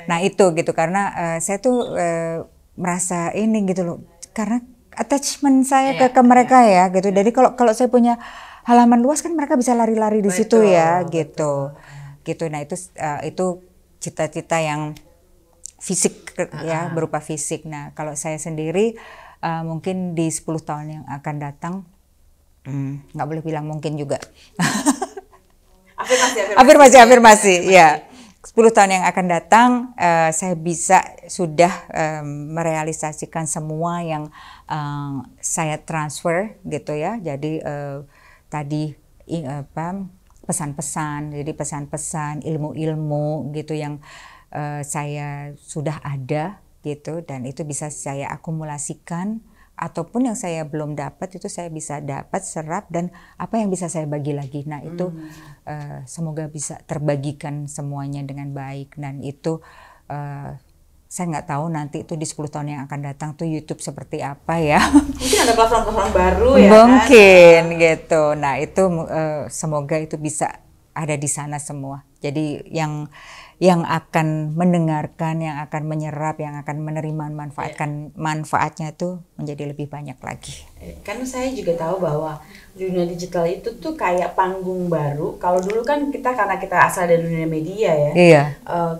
Nah itu gitu, karena saya tuh merasa ini gitu loh, karena attachment saya ke mereka ya gitu. Jadi kalau saya punya halaman luas kan mereka bisa lari-lari di situ ya gitu. Gitu. Nah itu cita-cita yang fisik ya, berupa fisik. Nah kalau saya sendiri mungkin di 10 tahun yang akan datang, nggak boleh bilang mungkin juga. Afirmasi ya. 10 tahun yang akan datang saya bisa sudah merealisasikan semua yang saya transfer gitu ya. Jadi tadi pesan-pesan, jadi pesan-pesan, ilmu-ilmu gitu yang saya sudah ada gitu, dan itu bisa saya akumulasikan, ataupun yang saya belum dapat itu saya bisa dapat, serap, dan apa yang bisa saya bagi lagi. Nah itu semoga bisa terbagikan semuanya dengan baik. Dan itu saya nggak tahu nanti itu di 10 tahun yang akan datang tuh YouTube seperti apa ya. Mungkin ada platform-platform baru ya mungkin kan? Gitu. Nah itu semoga itu bisa ada di sana semua. Jadi yang akan mendengarkan, yang akan menyerap, yang akan menerima manfaatnya itu menjadi lebih banyak lagi. Karena saya juga tahu bahwa dunia digital itu tuh kayak panggung baru. Kalau dulu kan karena kita asal dari dunia media ya,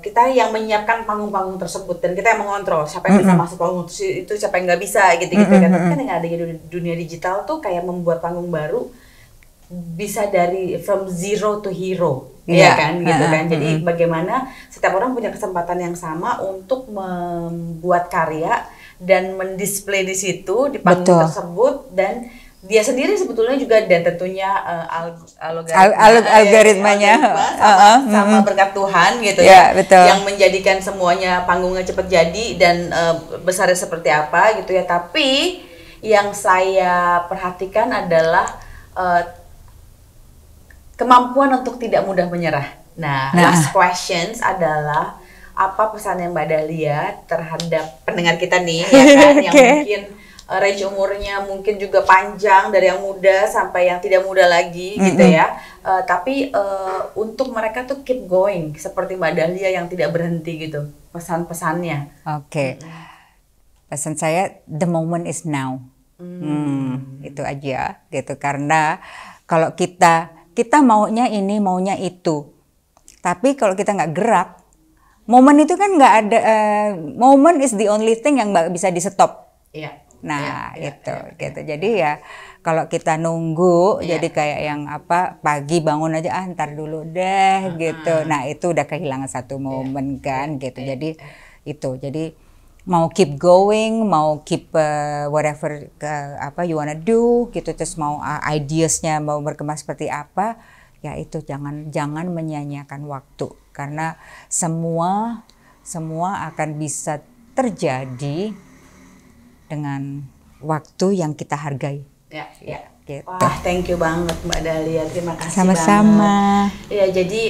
kita yang menyiapkan panggung-panggung tersebut dan kita yang mengontrol siapa yang bisa masuk panggung itu, siapa yang nggak bisa gitu-gitu kan. Tapi kan yang ada di dunia digital tuh kayak membuat panggung baru, bisa dari from zero to hero. Iya kan gitu kan. Jadi bagaimana setiap orang punya kesempatan yang sama untuk membuat karya dan mendisplay di situ di panggung tersebut, dan dia sendiri sebetulnya juga, dan tentunya algoritmanya sama berkat Tuhan gitu ya, yang menjadikan semuanya panggungnya cepat jadi dan besarnya seperti apa gitu ya. Tapi yang saya perhatikan adalah kemampuan untuk tidak mudah menyerah. Nah, last questions adalah apa pesannya Mbak Dahlia terhadap pendengar kita nih, ya kan, yang mungkin range umurnya mungkin juga panjang, dari yang muda sampai yang tidak muda lagi gitu ya. Tapi untuk mereka tuh keep going seperti Mbak Dahlia yang tidak berhenti gitu. Pesan-pesannya. Oke. Pesan saya, the moment is now. Itu aja gitu, karena kalau kita maunya ini, maunya itu. Tapi kalau kita nggak gerak, momen itu kan nggak ada, moment is the only thing yang nggak bisa di stop. Nah gitu. Jadi ya kalau kita nunggu, jadi kayak yang pagi bangun aja, ntar dulu deh gitu. Nah itu udah kehilangan satu momen kan gitu. Jadi itu, jadi mau keep going, mau keep whatever you wanna do gitu, terus mau ideasnya mau berkembang seperti apa, ya itu jangan menyia-nyiakan waktu, karena semua akan bisa terjadi dengan waktu yang kita hargai. Gitu. Wah, thank you banget Mbak Dahlia, terima kasih sama-sama. Banget. Ya, jadi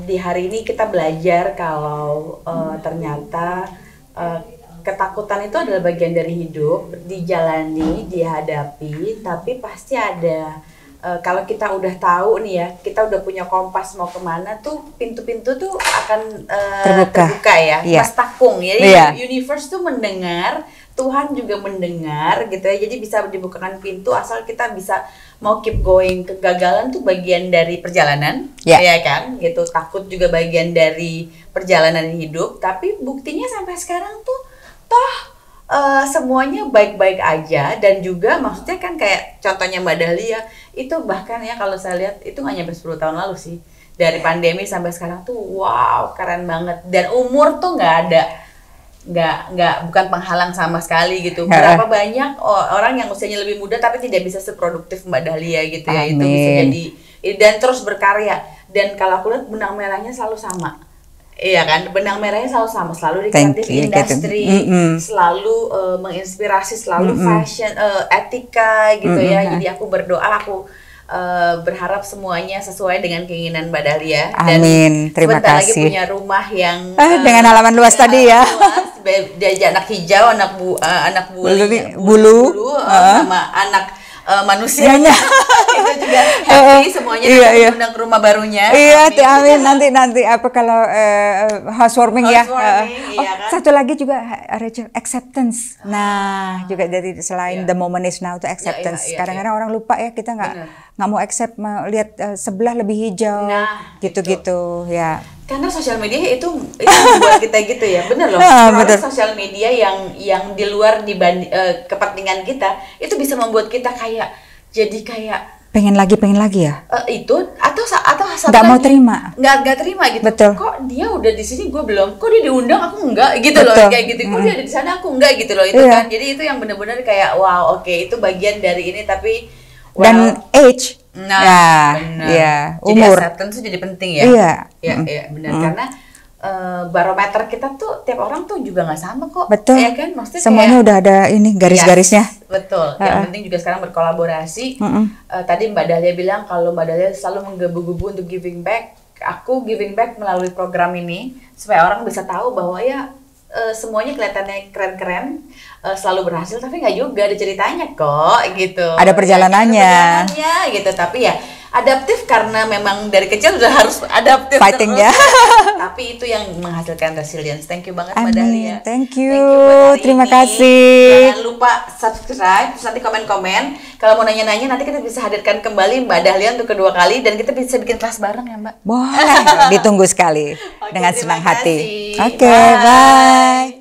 di hari ini kita belajar kalau ternyata ketakutan itu adalah bagian dari hidup, dijalani, dihadapi, tapi pasti ada. Kalau kita udah tahu nih ya, kita udah punya kompas mau kemana tuh, pintu-pintu tuh akan terbuka ya, Mas Takung. Jadi universe tuh mendengar, Tuhan juga mendengar gitu ya. Jadi bisa dibukakan pintu asal kita bisa mau keep going. Kegagalan tuh bagian dari perjalanan, ya kan? Gitu. Takut juga bagian dari perjalanan hidup. Tapi buktinya sampai sekarang tuh toh semuanya baik-baik aja, dan juga maksudnya kan kayak contohnya Mbak Dahlia itu, bahkan ya kalau saya lihat itu nggak nyampe 10 tahun lalu sih, dari pandemi sampai sekarang tuh wow, keren banget. Dan umur tuh bukan penghalang sama sekali gitu. Berapa banyak orang yang usianya lebih muda tapi tidak bisa seproduktif Mbak Dahlia gitu ya. Itu bisa jadi, dan terus berkarya. Dan kalau aku lihat benang merahnya selalu sama. Iya kan, benang merahnya selalu sama, selalu di Thank kreatif you, industry, selalu menginspirasi, selalu fashion, etika gitu ya. Jadi aku berdoa, aku berharap semuanya sesuai dengan keinginan Mbak Dahlia. Dan Amin, terima sebentar lagi kasih. punya rumah yang Dengan halaman luas tadi ya. Diajak anak hijau, anak Bulu. sama anak manusianya. Itu juga happy semuanya undang ke rumah barunya. Iya, amin. Nanti apa kalau housewarming ya. Iya kan? Satu lagi juga Rachel, acceptance. Nah, juga dari selain the moment is now itu acceptance. Kadang-kadang orang lupa ya, kita nggak mau accept, mau lihat sebelah lebih hijau, gitu-gitu ya. Karena sosial media itu membuat kita gitu ya, bener loh. Karena sosial media yang di luar kepentingan kita itu bisa membuat kita jadi kayak pengen lagi ya. Itu atau nggak mau terima. Nggak terima gitu. Betul. Kok dia udah di sini gue belum, kok dia diundang aku enggak gitu. Betul. Loh kayak gitu. Kok dia ada di sana aku enggak gitu loh itu kan. Jadi itu yang benar-benar kayak wow, oke, itu bagian dari ini tapi dan age. Nah, benar. Ya, umur. Jadi acceptance itu jadi penting ya. Iya, benar. Karena barometer kita tuh tiap orang tuh juga nggak sama kok. Betul. Ya kan? Maksudnya semuanya udah ada ini garis-garisnya. Betul. Yang penting juga sekarang berkolaborasi. Tadi Mbak Dahlia bilang kalau Mbak Dahlia selalu menggebu-gebu untuk giving back. Aku giving back melalui program ini supaya orang bisa tahu bahwa ya semuanya kelihatannya keren-keren, selalu berhasil, tapi nggak juga, ada ceritanya kok gitu. Ada perjalanannya. Gitu, tapi ya adaptif karena memang dari kecil udah harus adaptif. Fighting ya. Tapi itu yang menghasilkan resilience. Thank you banget Mbak Dahlia. Thank you terima kasih. Jangan lupa subscribe, terus nanti komen-komen. Kalau mau nanya-nanya nanti kita bisa hadirkan kembali Mbak Dahlia untuk kedua kali dan kita bisa bikin kelas bareng ya Mbak. Boleh, ditunggu sekali dengan senang hati. Oke, bye.